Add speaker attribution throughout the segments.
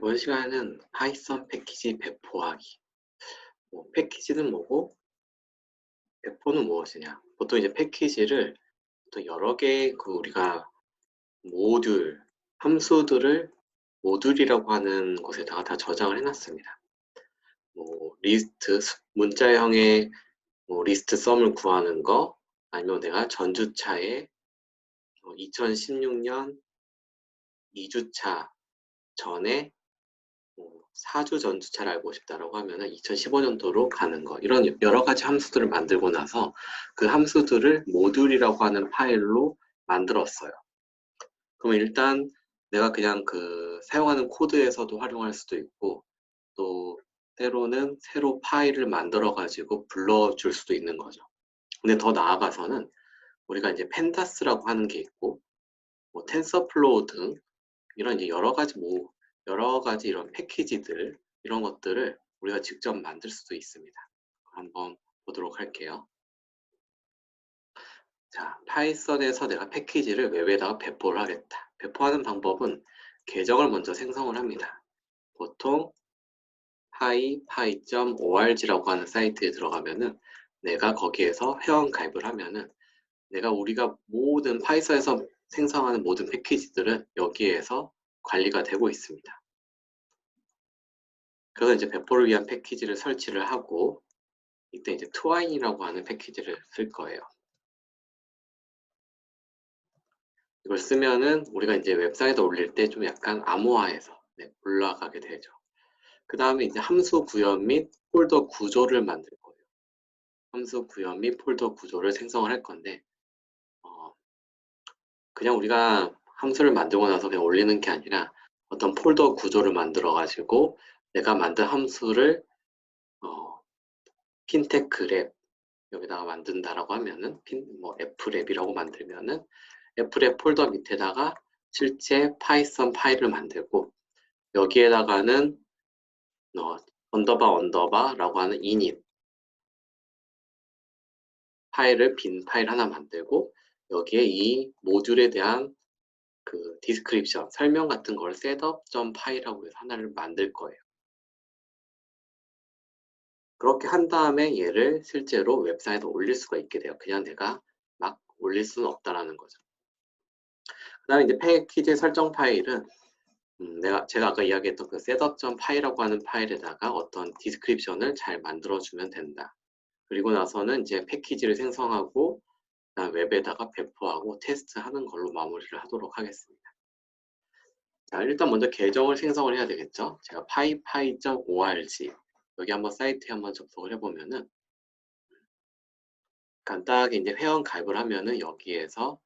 Speaker 1: 이번 시간에는 파이썬 패키지 배포하기. 패키지는 뭐고, 배포는 무엇이냐. 보통 이제 패키지를 또 여러 개의 우리가 모듈, 함수들을 모듈이라고 하는 곳에다가 다 저장을 해놨습니다. 리스트, 문자형의 리스트 썸을 구하는 거, 아니면 내가 전주차에 2016년 2주차 전에 4주 전주차를 알고 싶다라고 하면은 2015년도로 가는 거, 이런 여러 가지 함수들을 만들고 나서 그 함수들을 모듈이라고 하는 파일로 만들었어요. 그러면 일단 내가 그냥 사용하는 코드에서도 활용할 수도 있고, 또 때로는 새로 파일을 만들어 가지고 불러줄 수도 있는 거죠. 근데 더 나아가서는 우리가 이제 펜다스라고 하는 게 있고, 텐서플로우 등 이런 이제 여러 가지 이런 패키지들, 이런 것들을 우리가 직접 만들 수도 있습니다. 한번 보도록 할게요. 자, 파이썬에서 내가 패키지를 웹에다가 배포를 하겠다. 배포하는 방법은 계정을 먼저 생성을 합니다. 보통 py.org라고 하는 사이트에 들어가면은 내가 거기에서 회원 가입을 하면은 우리가 모든 파이썬에서 생성하는 모든 패키지들은 여기에서 관리가 되고 있습니다. 그래서 이제 배포를 위한 패키지를 설치를 하고, 이때 이제 twine이라고 하는 패키지를 쓸 거예요. 이걸 쓰면은 우리가 이제 웹사이트에 올릴 때 좀 약간 암호화해서 올라가게 되죠. 그 다음에 이제 함수 구현 및 폴더 구조를 만들 거예요. 함수 구현 및 폴더 구조를 생성을 할 건데, 그냥 우리가 함수를 만들고 나서 그냥 올리는 게 아니라 어떤 폴더 구조를 만들어 가지고 내가 만든 함수를 핀테크랩 여기다가 만든다라고 하면은 f랩이라고 만들면은 f랩 폴더 밑에다가 실제 파이썬 파일을 만들고, 여기에다가는 언더바라고 하는 init 파일을 빈 파일 하나 만들고, 여기에 이 모듈에 대한 디스크립션 설명 같은 걸 셋업.py라고 해서 하나를 만들 거예요. 그렇게 한 다음에 얘를 실제로 웹사이트에 올릴 수가 있게 돼요. 그냥 내가 막 올릴 수는 없다라는 거죠. 그 다음에 이제 패키지 설정 파일은 제가 아까 이야기했던 셋업.py라고 하는 파일에다가 어떤 디스크립션을 잘 만들어주면 된다. 그리고 나서는 이제 패키지를 생성하고 그다음 웹에다가 배포하고 테스트하는 걸로 마무리를 하도록 하겠습니다. 자, 일단 먼저 계정을 생성을 해야 되겠죠. 제가 py.org 여기 한번 사이트에 한번 접속을 해보면은 간단하게 이제 회원 가입을 하면은 여기에서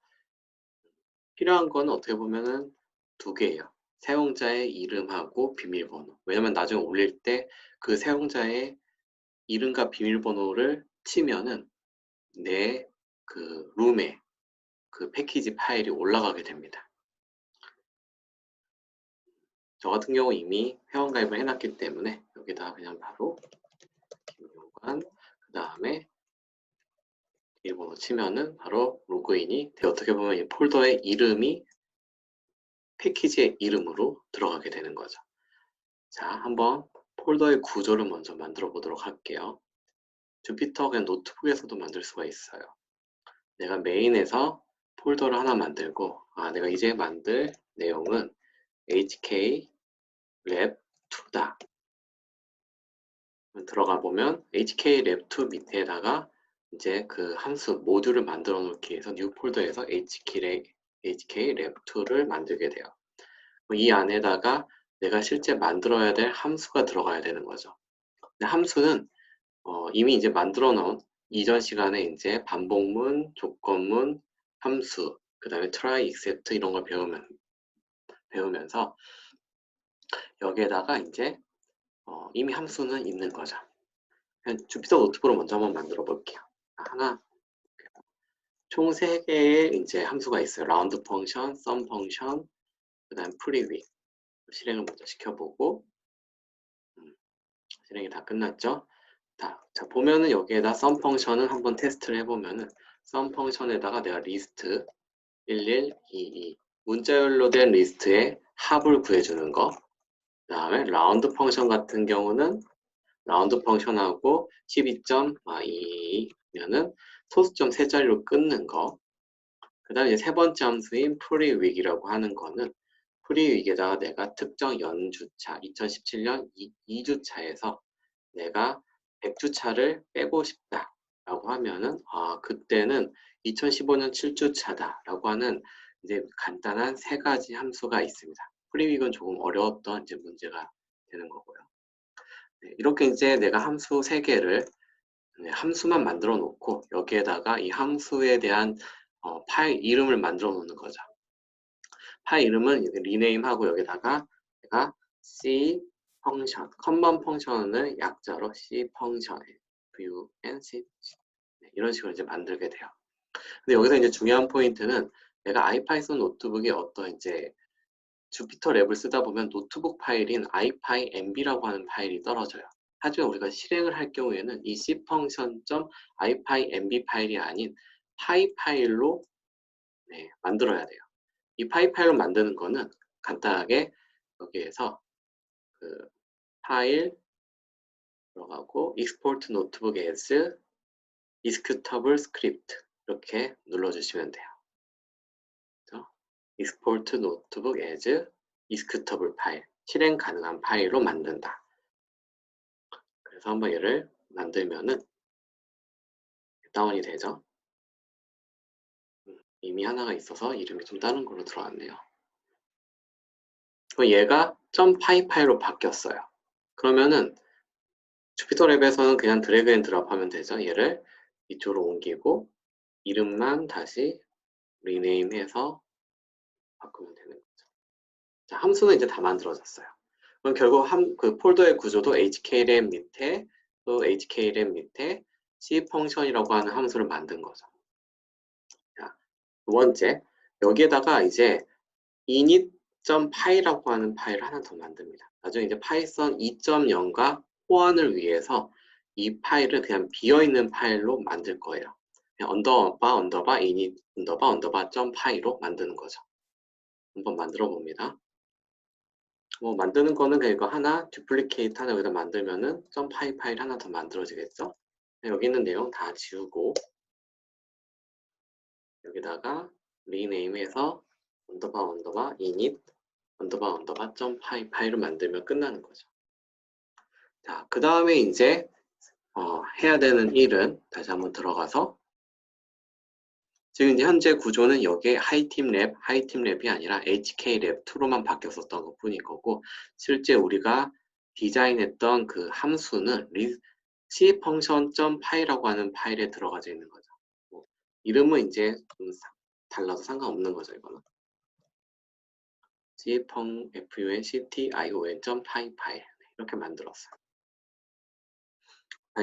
Speaker 1: 필요한 거는 어떻게 보면은 두 개예요. 사용자의 이름하고 비밀번호. 왜냐면 나중에 올릴 때 그 사용자의 이름과 비밀번호를 치면은 내 룸에 패키지 파일이 올라가게 됩니다. 저 같은 경우 이미 회원 가입을 해놨기 때문에 여기다가 그냥 바로 김용관 그 다음에 비밀번호 치면은 바로 로그인이 돼. 어떻게 보면 이 폴더의 이름이 패키지의 이름으로 들어가게 되는 거죠. 자, 한번 폴더의 구조를 먼저 만들어 보도록 할게요. 주피터 그냥 노트북에서도 만들 수가 있어요. 내가 메인에서 폴더를 하나 만들고, 내가 이제 만들 내용은 HKLab2다. 들어가 보면 HKLab2 밑에다가 이제 함수 모듈을 만들어 놓기 위해서 뉴 폴더에서 HKLab2를 만들게 돼요. 이 안에다가 내가 실제 만들어야 될 함수가 들어가야 되는 거죠. 근데 함수는 이미 이제 만들어 놓은 이전 시간에 이제 반복문, 조건문, 함수, 그 다음에 try, except 이런 걸 배우면서 여기에다가 이제 이미 함수는 있는 거죠. 주피터 노트북으로 먼저 한번 만들어 볼게요. 총 3개의 이제 함수가 있어요. 라운드 펑션, 썸 펑션, 그 다음 프리윅. 실행을 먼저 시켜보고, 실행이 다 끝났죠? 자, 보면은 여기에다 썸 펑션을 한번 테스트를 해보면은 썸 펑션에다가 내가 리스트 1122 문자열로 된 리스트의 합을 구해주는 거, 그 다음에 라운드 펑션 같은 경우는 라운드 펑션하고 12.2면은 소수점 세 자리로 끊는 거. 그 다음에 세 번째 함수인 프리윅이라고 하는 거는 프리윅에다가 내가 특정 연주차 2017년 2주차에서 내가 100주차를 빼고 싶다라고 하면은 그때는 2015년 7주차다라고 하는 이제 간단한 세 가지 함수가 있습니다. 프리윅은 조금 어려웠던 이제 문제가 되는 거고요. 네, 이렇게 이제 내가 함수 세 개를 함수만 만들어 놓고 여기에다가 이 함수에 대한 파일 이름을 만들어 놓는 거죠. 파일 이름은 리네임하고 여기다가 내가 C 펑션, 컨먼 펑션을 약자로 C 펑션, view and C 이런 식으로 이제 만들게 돼요. 근데 여기서 이제 중요한 포인트는 내가 아이파이썬 노트북에 어떤 이제 주피터 랩을 쓰다 보면 노트북 파일인 ipynb라고 하는 파일이 떨어져요. 하지만 우리가 실행을 할 경우에는 이 cfunction.ipynb 파일이 아닌 파이 파일로 만들어야 돼요. 이 파이 파일로 만드는 거는 간단하게 여기에서 그 파일 들어가고 export notebook as executable script 이렇게 눌러주시면 돼요. export notebook as executable 파일, 실행 가능한 파일로 만든다. 그래서 한번 얘를 만들면은 다운이 되죠. 이미 하나가 있어서 이름이 좀 다른 걸로 들어왔네요. 얘가 .py 파일로 바뀌었어요. 그러면은 주피터 랩에서는 그냥 드래그 앤 드롭 하면 되죠. 얘를 이쪽으로 옮기고 이름만 다시 리네임해서 바꾸면 되는 거죠. 자, 함수는 이제 다 만들어졌어요. 그럼 결국 그 폴더의 구조도 hkram 밑에 또 hkram 밑에 c 펑션이라고 하는 함수를 만든 거죠. 자, 두 번째, 여기에다가 이제 init.py라고 하는 파일을 하나 더 만듭니다. 나중에 이제 파이썬 2.0과 호환을 위해서 이 파일을 그냥 비어있는 파일로 만들 거예요. 그냥 언더바 init 언더바 .py로 만드는 거죠. 한번 만들어 봅니다. 만드는 거는 그냥 이거 하나, 듀플리케이트 하나 여기다 만들면은 .py 파일 하나 더 만들어지겠죠? 여기 있는 내용 다 지우고 여기다가 리네임해서 언더바 init 언더바 .py 파일을 만들면 끝나는 거죠. 자, 그 다음에 이제 해야 되는 일은 다시 한번 들어가서 지금 이제 현재 구조는 여기에 하이팀랩이 아니라 hk랩2로만 바뀌었었던 것 뿐인 거고 실제 우리가 디자인했던 그 함수는 cfunction.py라고 하는 파일에 들어가져 있는 거죠. 이름은 이제 좀 달라서 상관없는 거죠, 이거는. cfunction.py 파일 이렇게 만들었어요.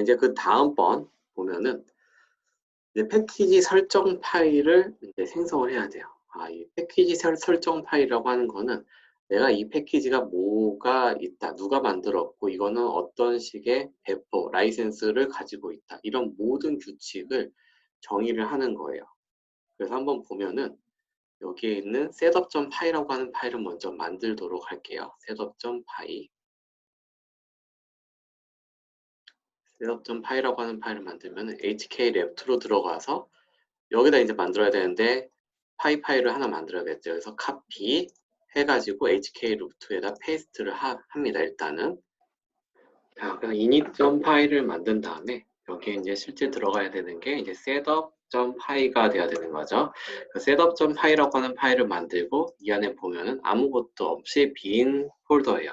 Speaker 1: 이제 그 다음번 보면은 이제 패키지 설정 파일을 이제 생성을 해야 돼요. 이 패키지 설정 파일이라고 하는 거는 내가 이 패키지가 뭐가 있다, 누가 만들었고 이거는 어떤 식의 배포, 라이센스를 가지고 있다. 이런 모든 규칙을 정의를 하는 거예요. 그래서 한번 보면은 여기에 있는 setup.py라고 하는 파일을 먼저 만들도록 할게요. setup.py setup.py라고 하는 파일을 만들면 hklab2로 들어가서 여기다 이제 만들어야 되는데 파이 파일을 하나 만들어야겠죠. 그래서 copy 해가지고 hklab2에다 페이스트를 합니다. 일단은 자, 그래서 init.py를 만든 다음에 여기에 이제 실제 들어가야 되는 게 이제 setup.py가 돼야 되는 거죠. 그 setup.py라고 하는 파일을 만들고 이 안에 보면은 아무것도 없이 빈 폴더예요.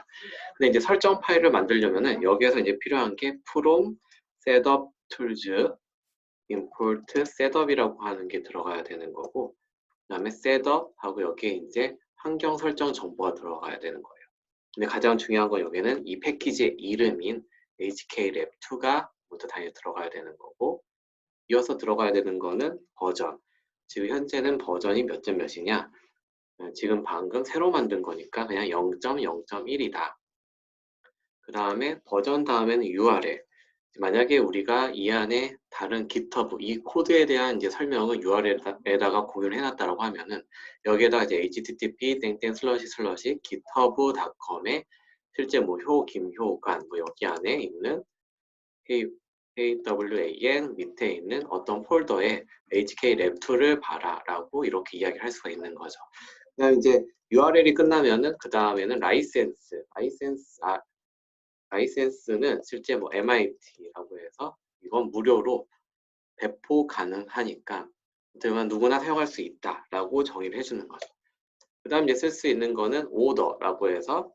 Speaker 1: 근데 이제 설정 파일을 만들려면은 여기에서 이제 필요한 게 from setup tools import setup이라고 하는 게 들어가야 되는 거고 그 다음에 setup 하고 여기에 이제 환경 설정 정보가 들어가야 되는 거예요. 근데 가장 중요한 건 여기는 이 패키지의 이름인 hklab2가 먼저 당연히 들어가야 되는 거고 이어서 들어가야 되는 거는 버전. 지금 현재는 버전이 몇 점 몇이냐 지금 방금 새로 만든 거니까 그냥 0.0.1이다. 그 다음에 버전 다음에는 URL. 만약에 우리가 이 안에 다른 GitHub, 이 코드에 대한 이제 설명을 URL에다가 공유를 해놨다고 하면은 여기에다가 이제 http://github.com에 실제 뭐 김효관 뭐 여기 안에 있는 AWAN 밑에 있는 어떤 폴더에 HKLab2를 봐라라고 이렇게 이야기를 할 수가 있는 거죠. 그다음 이제 URL이 끝나면은 그 다음에는 라이센스는 실제 뭐 MIT라고 해서 이건 무료로 배포 가능하니까 누구나 사용할 수 있다라고 정의를 해주는 거죠. 그 다음 이제 쓸 수 있는 거는 order라고 해서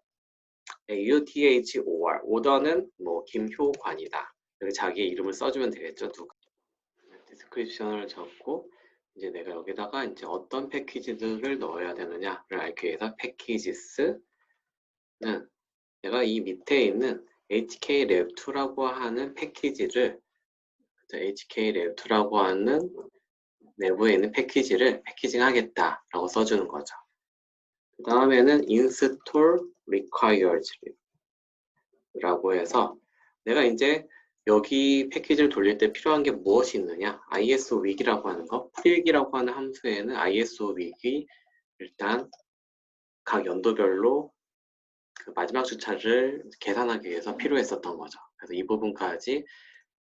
Speaker 1: UTHOR order는 뭐 김효관이다. 여기 자기의 이름을 써주면 되겠죠. 누가 디스크립션을 적고 이제 내가 여기다가 이제 어떤 패키지들을 넣어야 되느냐를 알기 위해서 패키지스는 내가 이 밑에 있는 HKLab2라고 하는 패키지를 HKLab2라고 하는 내부에 있는 패키지를 패키징 하겠다라고 써주는 거죠. 그 다음에는 install requires 라고 해서 내가 이제 여기 패키지를 돌릴 때 필요한 게 무엇이 있느냐, ISOWig이라고 하는 거, 프릴기라고 하는 함수에는 ISOWig이 일단 각 연도별로 그 마지막 주차를 계산하기 위해서 필요했었던 거죠. 그래서 이 부분까지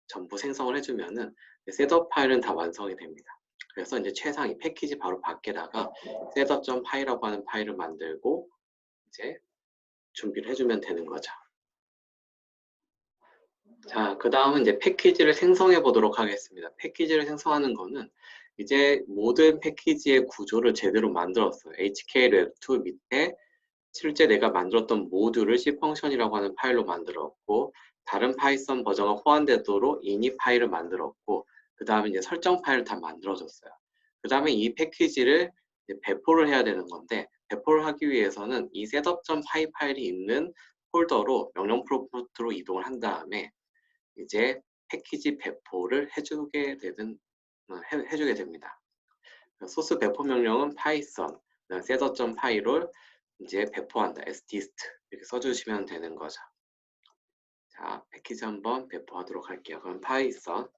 Speaker 1: 전부 생성을 해주면은 셋업 파일은 다 완성이 됩니다. 그래서 이제 최상 이 패키지 바로 밖에다가 setup.py라고 하는 파일을 만들고 이제 준비를 해주면 되는 거죠. 자, 그 다음은 이제 패키지를 생성해 보도록 하겠습니다. 패키지를 생성하는 거는 이제 모든 패키지의 구조를 제대로 만들었어요. HKLab2 밑에 실제 내가 만들었던 모듈을 C펑션이라고 하는 파일로 만들었고, 다른 파이썬 버전과 호환되도록 ini 파일을 만들었고, 그 다음에 이제 설정 파일을 다 만들어줬어요. 그 다음에 이 패키지를 이제 배포를 해야 되는 건데, 배포를 하기 위해서는 이 setup.py 파일이 있는 폴더로 명령 프로포트로 이동을 한 다음에 이제 패키지 배포를 해주게 됩니다. 소스 배포 명령은 파이썬 setup.py를 이제 배포한다. sdist 이렇게 써주시면 되는 거죠. 자, 패키지 한번 배포하도록 할게요. 그럼 파이썬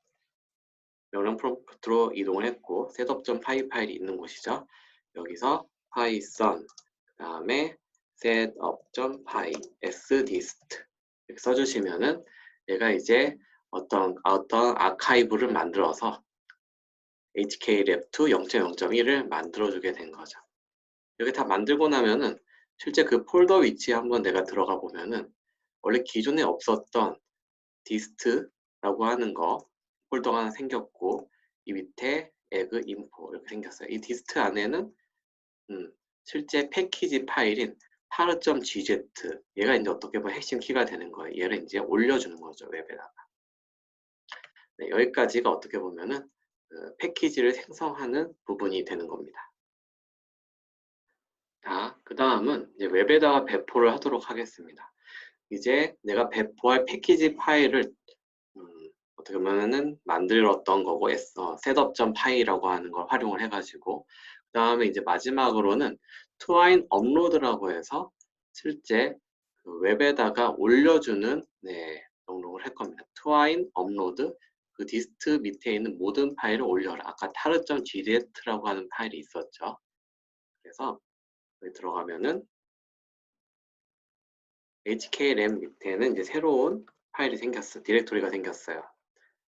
Speaker 1: 명령 프롬프트로 이동을 했고 setup.py 파일이 있는 곳이죠. 여기서 파이썬 그 다음에 setup.py sdist 이렇게 써주시면은 얘가 이제 어떤 아카이브를 만들어서 HKLab2 0.0.1을 만들어주게 된 거죠. 여기 다 만들고 나면은 실제 그 폴더 위치에 한번 내가 들어가 보면은 원래 기존에 없었던 dist라고 하는 거 폴더가 하나 생겼고 이 밑에 egg info 이렇게 생겼어요. 이 dist 안에는 실제 패키지 파일인 tar.gz 얘가 이제 어떻게 보면 핵심 키가 되는 거예요. 얘를 이제 올려주는 거죠, 웹에다가. 네, 여기까지가 어떻게 보면은 그 패키지를 생성하는 부분이 되는 겁니다. 자, 그 다음은 이제 웹에다가 배포를 하도록 하겠습니다. 이제 내가 배포할 패키지 파일을 어떻게 보면은 만들었던 거고 setup.py라고 하는 걸 활용을 해가지고 그 다음에 이제 마지막으로는 twine upload라고 해서 실제 그 웹에다가 올려주는 명령을 할 겁니다. twine upload 그 디스트 밑에 있는 모든 파일을 올려라. 아까 tar.gz라고 하는 파일이 있었죠. 그래서 여기 들어가면은 HKLM 밑에는 이제 새로운 파일이 생겼어요. 디렉토리가 생겼어요.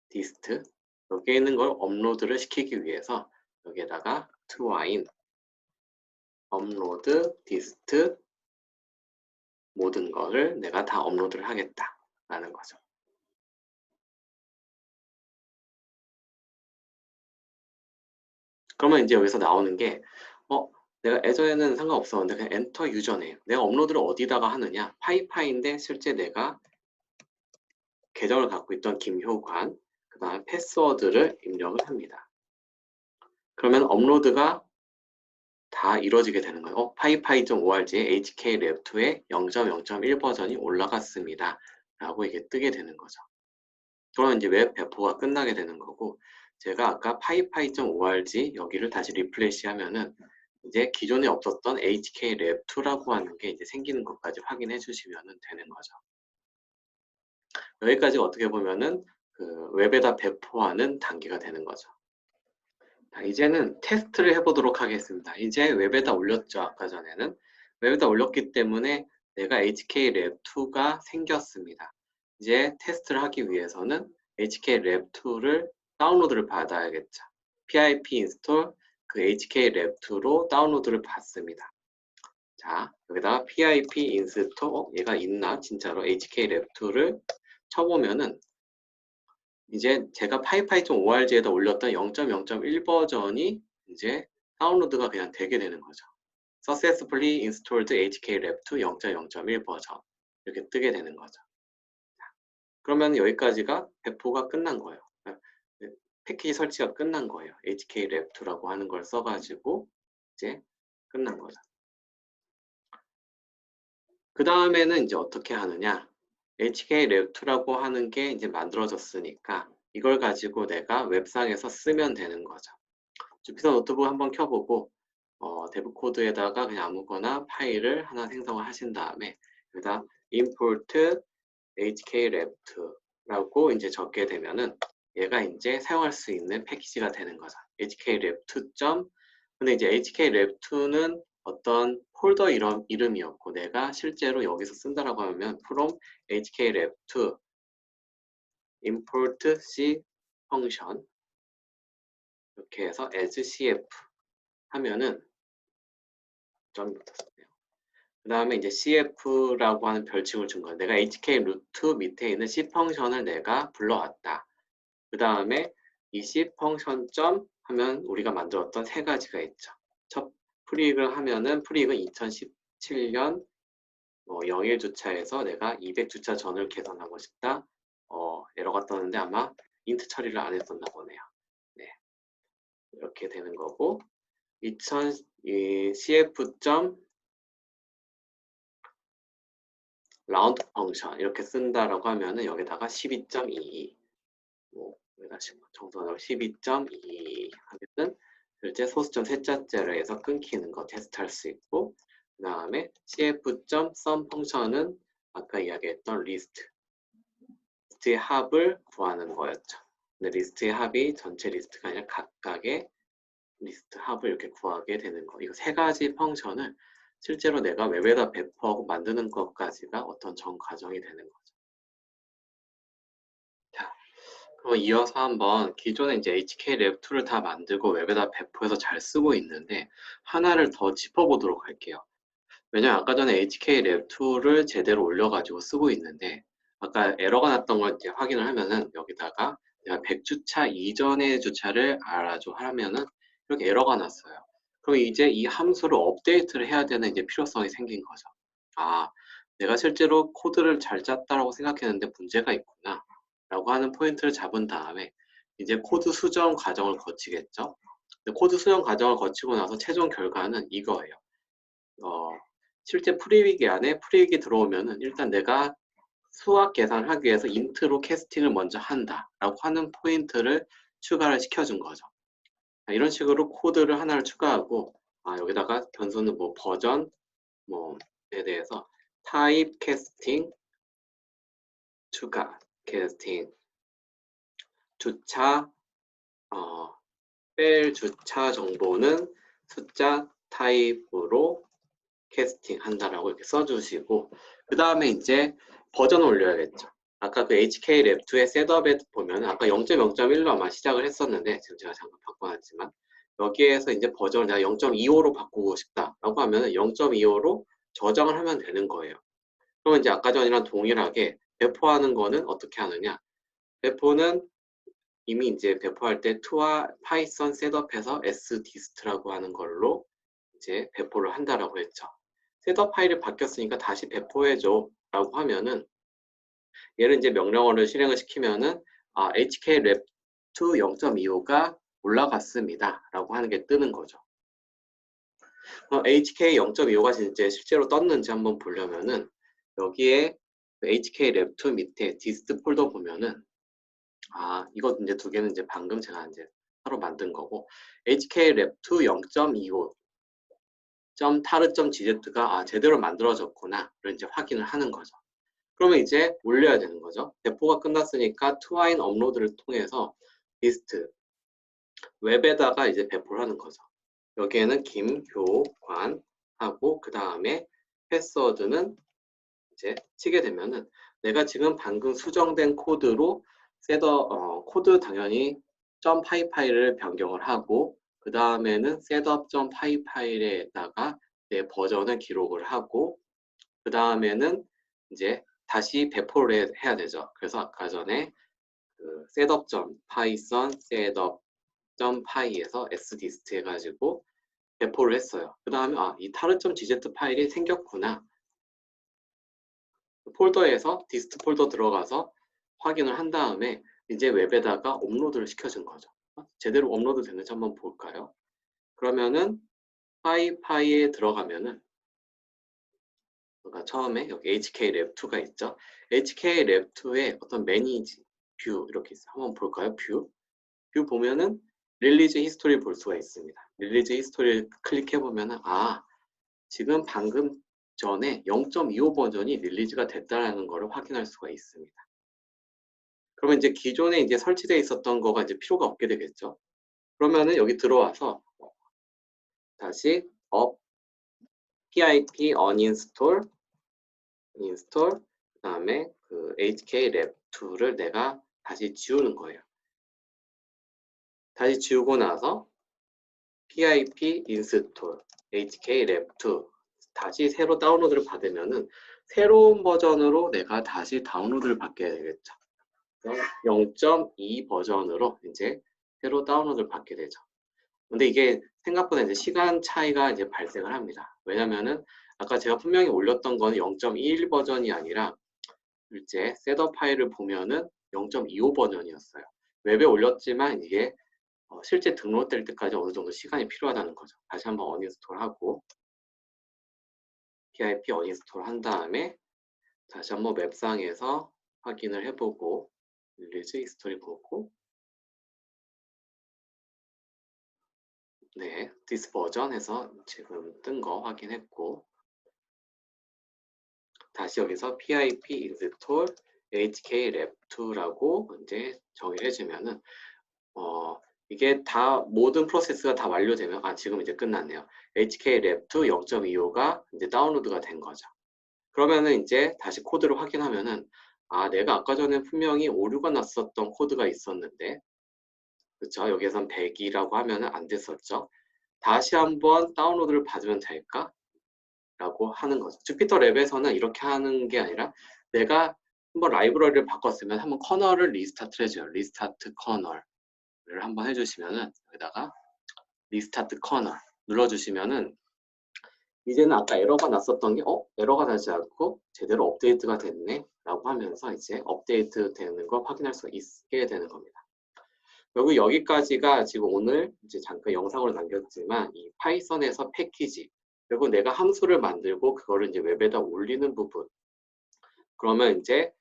Speaker 1: dist 여기에 있는 걸 업로드를 시키기 위해서 여기에다가 twine 업로드 dist 모든 거를 내가 다 업로드를 하겠다라는 거죠. 그러면 이제 여기서 나오는 게 내가 예전에는 상관없었는데 그냥 엔터 유저네임 내가 업로드를 어디다가 하느냐 파이파인데 실제 내가 계정을 갖고 있던 김효관 그 다음에 패스워드를 입력을 합니다. 그러면 업로드가 다 이루어지게 되는 거예요. pypy.org에 HKLab2의 0.0.1 버전이 올라갔습니다. 라고 이게 뜨게 되는 거죠. 그러면 이제 웹 배포가 끝나게 되는 거고 제가 아까 pypy.org 여기를 다시 리플레시 하면은 이제 기존에 없었던 HKLab2라고 하는 게 이제 생기는 것까지 확인해 주시면 되는 거죠. 여기까지 어떻게 보면은 그 웹에다 배포하는 단계가 되는 거죠. 자, 이제는 테스트를 해보도록 하겠습니다. 이제 웹에다 올렸죠. 아까 전에는. 웹에다 올렸기 때문에 내가 HKLab2가 생겼습니다. 이제 테스트를 하기 위해서는 HKLab2를 다운로드를 받아야겠죠. pip install 그 HKLab2로 다운로드를 받습니다. 자, 여기다가 pip install 얘가 있나 진짜로 HKLab2를 쳐보면은 이제 제가 pypy.org에다 올렸던 0.0.1 버전이 이제 다운로드가 그냥 되게 되는 거죠. Successfully installed HKLab2 0.0.1 버전 이렇게 뜨게 되는 거죠. 그러면 여기까지가 배포가 끝난 거예요. 패키지 설치가 끝난 거예요. HKLab2라고 하는 걸 써가지고 이제 끝난 거죠. 그 다음에는 이제 어떻게 하느냐? HKLab2라고 하는 게 이제 만들어졌으니까 이걸 가지고 내가 웹상에서 쓰면 되는 거죠. 주피터 노트북 한번 켜보고 데브 코드에다가 그냥 아무거나 파일을 하나 생성을 하신 다음에 여기다 import HKLab2라고 이제 적게 되면은 얘가 이제 사용할 수 있는 패키지가 되는 거죠. HKLab2. 근데 이제 HKLab2는 어떤 폴더 이름이었고 내가 실제로 여기서 쓴다라고 하면 from HKLab2 import C function 이렇게 해서 as CF 하면은 점이 붙었어요. 그 다음에 이제 CF라고 하는 별칭을 준 거예요. 내가 HK 루트 밑에 있는 C 펑션을 내가 불러왔다. 그 다음에 이 C 펑션 점 하면 우리가 만들었던 세 가지가 있죠. 첫 프리익을 하면은 프리익은 2017년 0일 주차에서 내가 200주차 전을 계산하고 싶다. 에러가 떴는데 아마 인트 처리를 안 했었나 보네요. 네. 이렇게 되는 거고 2000 CF 점 라운드 펑션 이렇게 쓴다라고 하면은 여기다가 12.22 여기다 정선으로 12.22 하면은 실제 소수점 셋째째로 해서 끊기는 거 테스트할 수 있고 그 다음에 cf.sum 펑션은 아까 이야기했던 리스트의 합을 구하는 거였죠. 근데 리스트의 합이 전체 리스트가 아니라 각각의 리스트 합을 이렇게 구하게 되는 거. 이거 세 가지 펑션을 실제로 내가 웹에다 배포하고 만드는 것까지가 어떤 전 과정이 되는 거죠. 자, 그럼 이어서 한번 기존에 이제 HKLab2를 다 만들고 웹에다 배포해서 잘 쓰고 있는데 하나를 더 짚어보도록 할게요. 왜냐면 아까 전에 HKLab2를 제대로 올려가지고 쓰고 있는데 아까 에러가 났던 걸 이제 확인을 하면은 여기다가 내가 100주차 이전의 주차를 알아줘 하면은 이렇게 에러가 났어요. 그럼 이제 이 함수를 업데이트를 해야 되는 이제 필요성이 생긴 거죠. 아, 내가 실제로 코드를 잘 짰다라고 생각했는데 문제가 있구나 라고 하는 포인트를 잡은 다음에 이제 코드 수정 과정을 거치겠죠. 코드 수정 과정을 거치고 나서 최종 결과는 이거예요. 실제 프리위기 안에 프리위기 들어오면은 일단 내가 수학 계산을 하기 위해서 인트로 캐스팅을 먼저 한다 라고 하는 포인트를 추가를 시켜준 거죠. 이런 식으로 코드를 하나를 추가하고 여기다가 변수는 뭐 버전 뭐에 대해서 타입 캐스팅 추가 캐스팅 주차 뺄 주차 정보는 숫자 타입으로 캐스팅 한다라고 이렇게 써주시고 그 다음에 이제 버전을 올려야겠죠. 아까 그 HKLab2의 셋업에 보면 아까 0.0.1로 아마 시작을 했었는데 지금 제가 잠깐 바꿔놨지만 여기에서 이제 버전을 내가 0.25로 바꾸고 싶다라고 하면 0.25로 저장을 하면 되는 거예요. 그러면 이제 아까 전이랑 동일하게 배포하는 거는 어떻게 하느냐? 배포는 이미 이제 배포할 때 to와 파이썬 셋업해서 sdist라고 하는 걸로 이제 배포를 한다라고 했죠. 셋업 파일이 바뀌었으니까 다시 배포해줘 라고 하면은 얘를 이제 명령어를 실행을 시키면은 HKLab2 0.25가 올라갔습니다 라고 하는 게 뜨는 거죠. HK 0.25가 진짜 실제로 떴는지 한번 보려면은 여기에 HKLab2 밑에 dist 폴더 보면은 이거 이제 두 개는 이제 방금 제가 이제 따로 만든 거고 HKLab2 0.25 .tar.gz가 제대로 만들어졌구나를 이제 확인을 하는 거죠. 그러면 이제 올려야 되는 거죠. 배포가 끝났으니까 투와인 업로드를 통해서 리스트 웹에다가 이제 배포를 하는 거죠. 여기에는 김효관 하고 그 다음에 패스워드는 이제 치게 되면은 내가 지금 방금 수정된 코드로 코드 당연히 .py 파일을 변경을 하고 그 다음에는 setup.py 파일에다가 내 버전을 기록을 하고 그 다음에는 이제 다시 배포를 해야 되죠. 그래서 아까 전에 그 setup.python setup.py에서 sdist 해가지고 배포를 했어요. 그 다음에 이 tar.gz 파일이 생겼구나. 폴더에서 dist 폴더 들어가서 확인을 한 다음에 이제 웹에다가 업로드를 시켜준 거죠. 제대로 업로드 되는지 한번 볼까요? 그러면은 파이에 들어가면은 그러니까 처음에 여기 HKLab2가 있죠. HKLab2에 어떤 매니지, 뷰 이렇게 있어요. 한번 볼까요? 뷰 보면은 릴리즈 히스토리를 볼 수가 있습니다. 릴리즈 히스토리를 클릭해 보면은 지금 방금 전에 0.25 버전이 릴리즈가 됐다라는 것을 확인할 수가 있습니다. 그러면 이제 기존에 이제 설치되어 있었던 거가 이제 필요가 없게 되겠죠. 그러면은 여기 들어와서 다시 pip uninstall 그 다음에 그 HKLab2를 내가 다시 지우는 거예요. 다시 지우고 나서 pip install HKLab2 다시 새로 다운로드를 받으면은 새로운 버전으로 내가 다시 다운로드를 받게 되겠죠. 0.2 버전으로 이제 새로 다운로드를 받게 되죠. 근데 이게 생각보다 이제 시간 차이가 이제 발생을 합니다. 왜냐면은 아까 제가 분명히 올렸던 건 0.21 버전이 아니라 이제 셋업 파일을 보면은 0.25 버전이었어요. 웹에 올렸지만 이게 실제 등록될 때까지 어느 정도 시간이 필요하다는 거죠. 다시 한번 어인스톨하고 pip 어인스톨 한 다음에 다시 한번 웹상에서 확인을 해보고 릴리즈 히스토리 보고 네, this 버전 해서 지금 뜬 거 확인했고 다시 여기서 pip install hklab2라고 이제 정의를 해주면은 이게 다 모든 프로세스가 다 완료되면 지금 이제 끝났네요. hklab2 0.25가 이제 다운로드가 된 거죠. 그러면은 이제 다시 코드를 확인하면은 내가 아까 전에 분명히 오류가 났었던 코드가 있었는데 그렇죠? 여기에선 100이라고 하면은 안 됐었죠. 다시 한번 다운로드를 받으면 될까? 라고 하는 거죠. 주피터 랩에서는 이렇게 하는 게 아니라 내가 한번 라이브러리를 바꿨으면 한번 커널을 리스타트 해줘요. 리스타트 커널을 한번 해주시면은 여기다가 리스타트 커널 눌러주시면은 이제는 아까 에러가 났었던 게 에러가 나지 않고 제대로 업데이트가 됐네 라고 하면서 이제 업데이트 되는 걸 확인할 수 있게 되는 겁니다. 결국 여기까지가 지금 오늘 이제 잠깐 영상으로 남겼지만 이 파이썬에서 패키지 결국 내가 함수를 만들고 그거를 이제 웹에다 올리는 부분 그러면 이제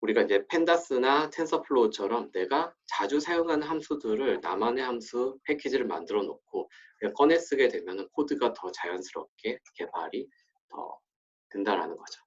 Speaker 1: 우리가 이제 펜다스나 텐서플로우처럼 내가 자주 사용하는 함수들을 나만의 함수 패키지를 만들어 놓고 꺼내 쓰게 되면 코드가 더 자연스럽게 개발이 더 된다라는 거죠.